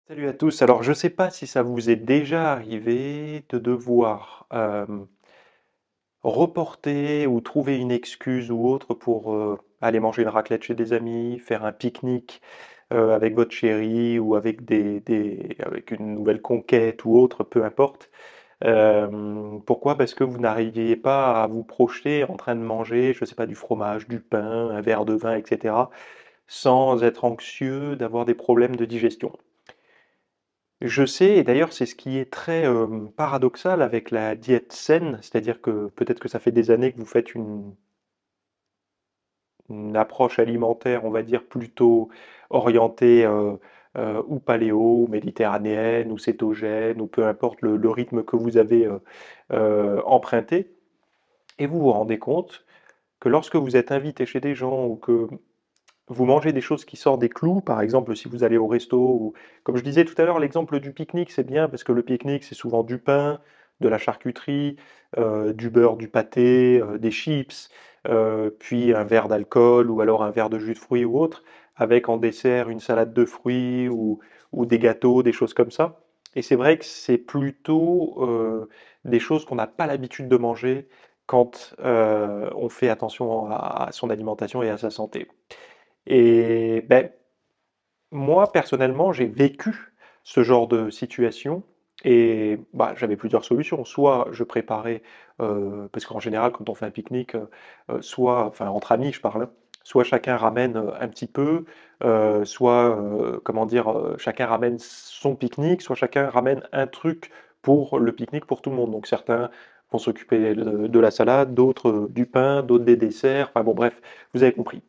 Salut à tous. Alors, je ne sais pas si ça vous est déjà arrivé de devoir reporter ou trouver une excuse ou autre pour aller manger une raclette chez des amis, faire un pique-nique avec votre chérie ou avec avec une nouvelle conquête ou autre, peu importe. Pourquoi? Parce que vous n'arriviez pas à vous projeter en train de manger, je ne sais pas, du fromage, du pain, un verre de vin, etc., sans être anxieux d'avoir des problèmes de digestion. Je sais, et d'ailleurs c'est ce qui est très paradoxal avec la diète saine, c'est-à-dire que peut-être que ça fait des années que vous faites une approche alimentaire, on va dire, plutôt orientée ou paléo, ou méditerranéenne, ou cétogène, ou peu importe le rythme que vous avez emprunté, et vous vous rendez compte que lorsque vous êtes invité chez des gens ou que vous mangez des choses qui sortent des clous, par exemple si vous allez au resto, ou comme je disais tout à l'heure, l'exemple du pique-nique, c'est bien parce que le pique-nique, c'est souvent du pain, de la charcuterie, du beurre, du pâté, des chips, puis un verre d'alcool ou alors un verre de jus de fruits ou autre, avec en dessert une salade de fruits ou des gâteaux, des choses comme ça. Et c'est vrai que c'est plutôt des choses qu'on n'a pas l'habitude de manger quand on fait attention à son alimentation et à sa santé. Et ben, moi, personnellement, j'ai vécu ce genre de situation et bah, j'avais plusieurs solutions. Soit je préparais, parce qu'en général, quand on fait un pique-nique, soit, enfin entre amis, je parle, hein, soit chacun ramène un petit peu, soit, comment dire, chacun ramène son pique-nique, soit chacun ramène un truc pour le pique-nique pour tout le monde. Donc certains vont s'occuper de la salade, d'autres du pain, d'autres des desserts. Enfin bon, bref, vous avez compris.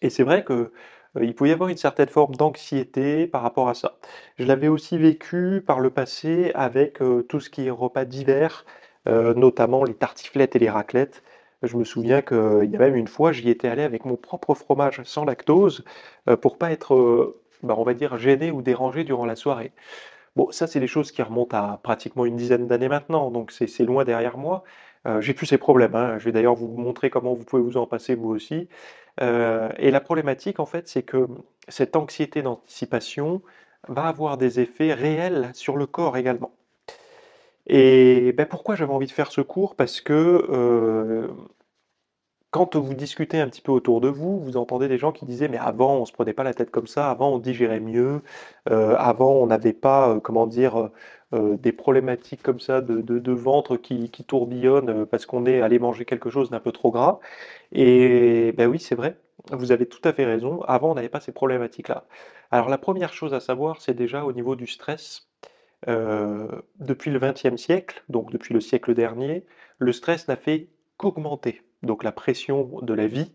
Et c'est vrai que, il pouvait y avoir une certaine forme d'anxiété par rapport à ça. Je l'avais aussi vécu par le passé avec, tout ce qui est repas d'hiver, notamment les tartiflettes et les raclettes. Je me souviens qu'il y a même une fois, j'y étais allé avec mon propre fromage sans lactose, pour pas être, bah, on va dire gêné ou dérangé durant la soirée. Bon, ça, c'est des choses qui remontent à pratiquement une dizaine d'années maintenant, donc c'est loin derrière moi. J'ai plus ces problèmes, hein. Je vais d'ailleurs vous montrer comment vous pouvez vous en passer vous aussi. Et la problématique, en fait, c'est que cette anxiété d'anticipation va avoir des effets réels sur le corps également. Et ben, pourquoi j'avais envie de faire ce cours? Parce que quand vous discutez un petit peu autour de vous, vous entendez des gens qui disaient: «Mais avant, on se prenait pas la tête comme ça, avant on digérait mieux, avant on n'avait pas, comment dire, des problématiques comme ça de ventre qui tourbillonnent, parce qu'on est allé manger quelque chose d'un peu trop gras». Et ben oui, c'est vrai, vous avez tout à fait raison, avant on n'avait pas ces problématiques-là. Alors la première chose à savoir, c'est déjà au niveau du stress, depuis le XXe siècle, donc depuis le siècle dernier, le stress n'a fait qu'augmenter. Donc la pression de la vie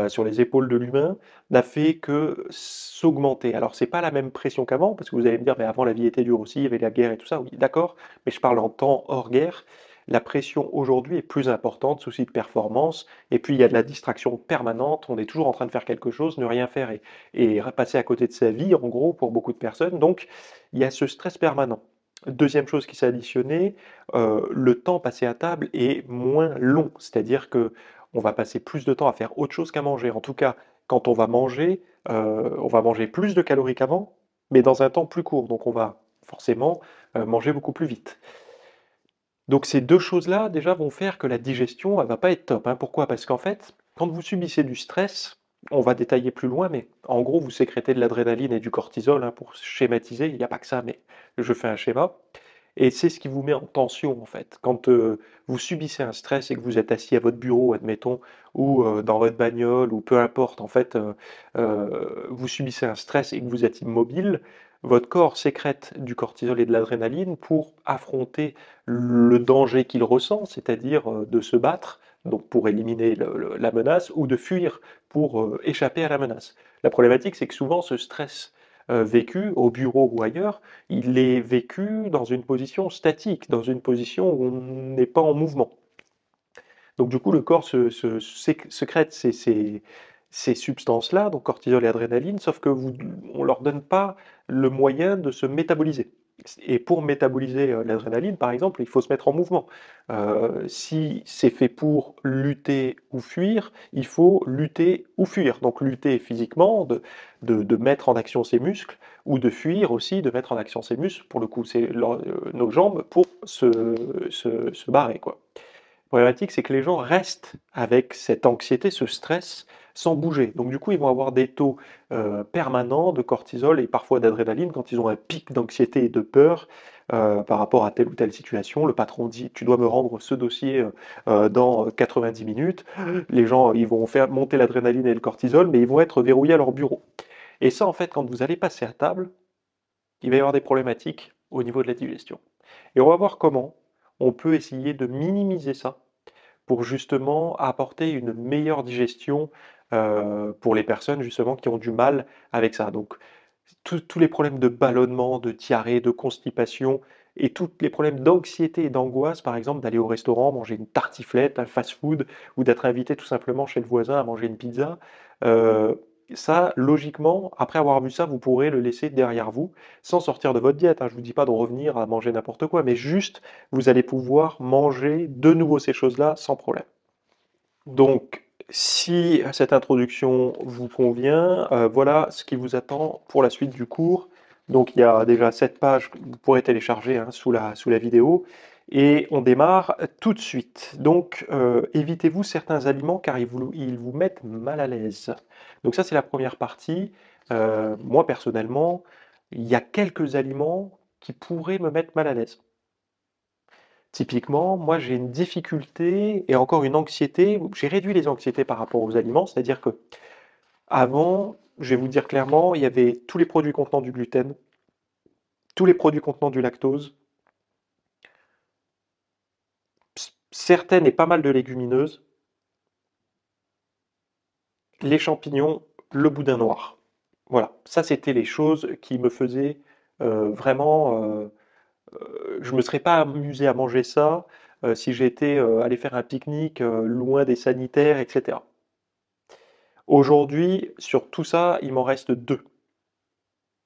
sur les épaules de l'humain n'a fait que s'augmenter. Alors c'est pas la même pression qu'avant, parce que vous allez me dire, mais avant la vie était dure aussi, il y avait la guerre et tout ça, oui, d'accord, mais je parle en temps hors guerre. La pression aujourd'hui est plus importante, souci de performance, et puis il y a de la distraction permanente, on est toujours en train de faire quelque chose, ne rien faire et passer à côté de sa vie, en gros, pour beaucoup de personnes. Donc il y a ce stress permanent. Deuxième chose qui s'est additionnée, le temps passé à table est moins long. C'est-à-dire que on va passer plus de temps à faire autre chose qu'à manger. En tout cas, quand on va manger plus de calories qu'avant, mais dans un temps plus court. Donc on va forcément manger beaucoup plus vite. Donc ces deux choses-là, déjà, vont faire que la digestion, elle va pas être top, hein. Pourquoi? Parce qu'en fait, quand vous subissez du stress, on va détailler plus loin, mais en gros, vous sécrétez de l'adrénaline et du cortisol, hein, pour schématiser. Il n'y a pas que ça, mais je fais un schéma. Et c'est ce qui vous met en tension, en fait. Quand vous subissez un stress et que vous êtes assis à votre bureau, admettons, ou dans votre bagnole, ou peu importe, en fait, vous subissez un stress et que vous êtes immobile, votre corps sécrète du cortisol et de l'adrénaline pour affronter le danger qu'il ressent, c'est-à-dire de se battre, donc pour éliminer la menace, ou de fuir pour échapper à la menace. La problématique, c'est que souvent ce stress vécu au bureau ou ailleurs, il est vécu dans une position statique, dans une position où on n'est pas en mouvement. Donc du coup, le corps sécrète ces substances-là, donc cortisol et adrénaline, sauf que on leur donne pas le moyen de se métaboliser. Et pour métaboliser l'adrénaline, par exemple, il faut se mettre en mouvement. Si c'est fait pour lutter ou fuir, il faut lutter ou fuir. Donc lutter physiquement, de mettre en action ses muscles, ou de fuir aussi, de mettre en action ses muscles, pour le coup, c'est nos jambes, pour se barrer, quoi. La problématique, c'est que les gens restent avec cette anxiété, ce stress, sans bouger. Donc du coup, ils vont avoir des taux permanents de cortisol et parfois d'adrénaline quand ils ont un pic d'anxiété et de peur par rapport à telle ou telle situation. Le patron dit, tu dois me rendre ce dossier dans 90 minutes. Les gens, ils vont faire monter l'adrénaline et le cortisol, mais ils vont être verrouillés à leur bureau. Et ça, en fait, quand vous allez passer à table, il va y avoir des problématiques au niveau de la digestion. Et on va voir comment on peut essayer de minimiser ça pour justement apporter une meilleure digestion pour les personnes justement qui ont du mal avec ça. Donc tous les problèmes de ballonnement, de diarrhée, de constipation et tous les problèmes d'anxiété et d'angoisse, par exemple d'aller au restaurant, manger une tartiflette, un fast-food, ou d'être invité tout simplement chez le voisin à manger une pizza, euh, ça, logiquement, après avoir vu ça, vous pourrez le laisser derrière vous, sans sortir de votre diète, hein. Je ne vous dis pas de revenir à manger n'importe quoi, mais juste, vous allez pouvoir manger de nouveau ces choses-là sans problème. Donc, si cette introduction vous convient, voilà ce qui vous attend pour la suite du cours. Donc, il y a déjà 7 pages que vous pourrez télécharger hein, sous la vidéo. Et on démarre tout de suite. Donc, évitez-vous certains aliments car ils vous mettent mal à l'aise. Donc ça, c'est la première partie. Moi, personnellement, il y a quelques aliments qui pourraient me mettre mal à l'aise. Typiquement, moi j'ai une difficulté et encore une anxiété. J'ai réduit les anxiétés par rapport aux aliments, c'est-à-dire que avant, je vais vous dire clairement, il y avait tous les produits contenant du gluten, tous les produits contenant du lactose, certaines et pas mal de légumineuses, les champignons, le boudin noir. Voilà, ça c'était les choses qui me faisaient vraiment. Je me serais pas amusé à manger ça si j'étais allé faire un pique-nique loin des sanitaires, etc. Aujourd'hui, sur tout ça, il m'en reste deux.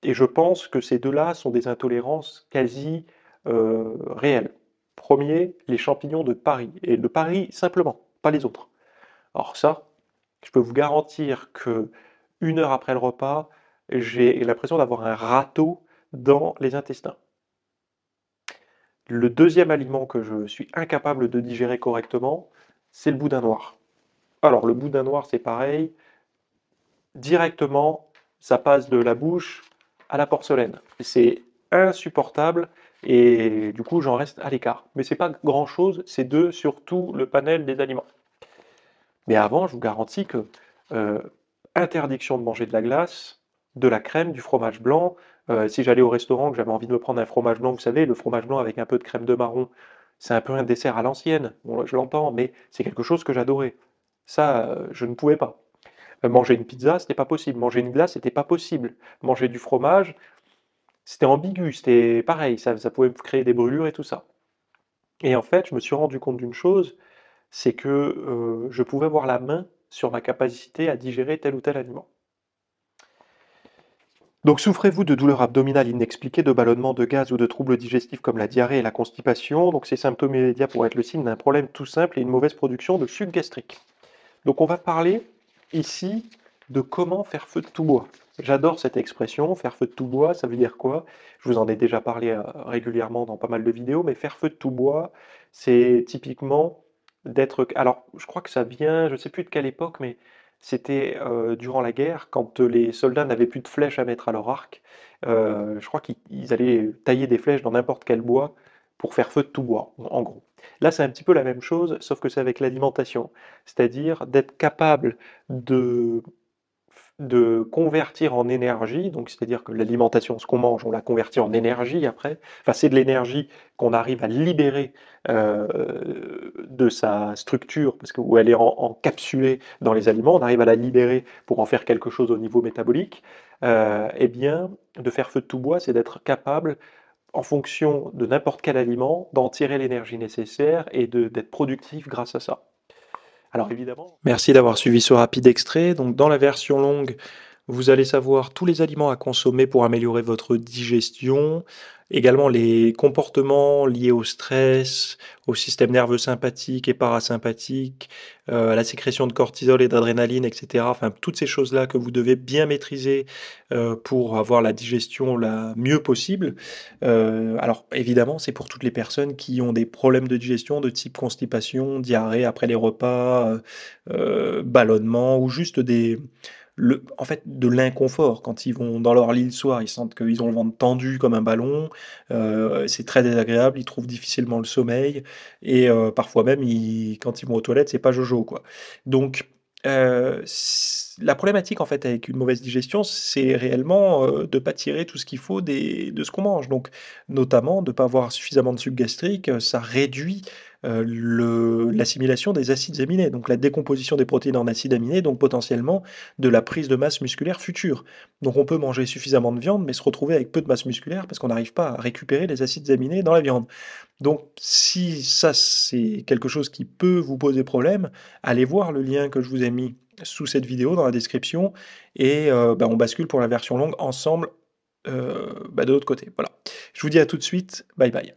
Et je pense que ces deux-là sont des intolérances quasi réelles. Premier, les champignons de Paris. Et de Paris simplement, pas les autres. Alors ça, je peux vous garantir que 1 heure après le repas, j'ai l'impression d'avoir un râteau dans les intestins. Le deuxième aliment que je suis incapable de digérer correctement, c'est le boudin noir. Alors le boudin noir, c'est pareil, directement, ça passe de la bouche à la porcelaine. C'est insupportable et du coup, j'en reste à l'écart. Mais c'est pas grand-chose, c'est deux sur tout le panel des aliments. Mais avant, je vous garantis que euh, interdiction de manger de la glace, de la crème, du fromage blanc. Si j'allais au restaurant, que j'avais envie de me prendre un fromage blanc, vous savez, le fromage blanc avec un peu de crème de marron, c'est un peu un dessert à l'ancienne. Bon, je l'entends, mais c'est quelque chose que j'adorais. Ça, je ne pouvais pas. Manger une pizza, c'était pas possible. Manger une glace, c'était pas possible. Manger du fromage, c'était ambigu, c'était pareil, ça pouvait me créer des brûlures et tout ça. Et en fait, je me suis rendu compte d'une chose, c'est que je pouvais avoir la main sur ma capacité à digérer tel ou tel aliment. Donc souffrez-vous de douleurs abdominales inexpliquées, de ballonnements de gaz ou de troubles digestifs comme la diarrhée et la constipation. Donc ces symptômes immédiats pourraient être le signe d'un problème tout simple et une mauvaise production de suc gastrique. Donc on va parler ici de comment faire feu de tout bois. J'adore cette expression, faire feu de tout bois, ça veut dire quoi? Je vous en ai déjà parlé régulièrement dans pas mal de vidéos, mais faire feu de tout bois, c'est typiquement d'être... Alors, je crois que ça vient, je ne sais plus de quelle époque, mais c'était durant la guerre, quand les soldats n'avaient plus de flèches à mettre à leur arc. Je crois qu'ils allaient tailler des flèches dans n'importe quel bois pour faire feu de tout bois, en gros. Là, c'est un petit peu la même chose, sauf que c'est avec l'alimentation. C'est-à-dire d'être capable de, de convertir en énergie, donc c'est-à-dire que l'alimentation, ce qu'on mange, on la convertit en énergie après. Enfin, c'est de l'énergie qu'on arrive à libérer de sa structure, parce que où elle est encapsulée dans les aliments, on arrive à la libérer pour en faire quelque chose au niveau métabolique. Eh bien, de faire feu de tout bois, c'est d'être capable en fonction de n'importe quel aliment, d'en tirer l'énergie nécessaire et d'être productif grâce à ça. Alors évidemment, merci d'avoir suivi ce rapide extrait. Donc dans la version longue, Vous allez savoir tous les aliments à consommer pour améliorer votre digestion, également les comportements liés au stress, au système nerveux sympathique et parasympathique, à la sécrétion de cortisol et d'adrénaline, et cetera. Enfin, toutes ces choses-là que vous devez bien maîtriser, pour avoir la digestion la mieux possible. Alors évidemment, c'est pour toutes les personnes qui ont des problèmes de digestion de type constipation, diarrhée après les repas, ballonnement ou juste en fait, de l'inconfort quand ils vont dans leur lit le soir, ils sentent qu'ils ont le ventre tendu comme un ballon, c'est très désagréable, ils trouvent difficilement le sommeil et parfois même quand ils vont aux toilettes, c'est pas jojo, quoi. Donc la problématique, en fait, avec une mauvaise digestion, c'est réellement, de pas tirer tout ce qu'il faut de ce qu'on mange. Donc notamment de pas avoir suffisamment de sucre gastrique, ça réduit, le l'assimilation des acides aminés, donc la décomposition des protéines en acides aminés, donc potentiellement de la prise de masse musculaire future. Donc on peut manger suffisamment de viande, mais se retrouver avec peu de masse musculaire parce qu'on n'arrive pas à récupérer les acides aminés dans la viande. Donc si ça, c'est quelque chose qui peut vous poser problème, allez voir le lien que je vous ai mis sous cette vidéo dans la description et bah, on bascule pour la version longue ensemble, de l'autre côté. Voilà. Je vous dis à tout de suite. Bye bye.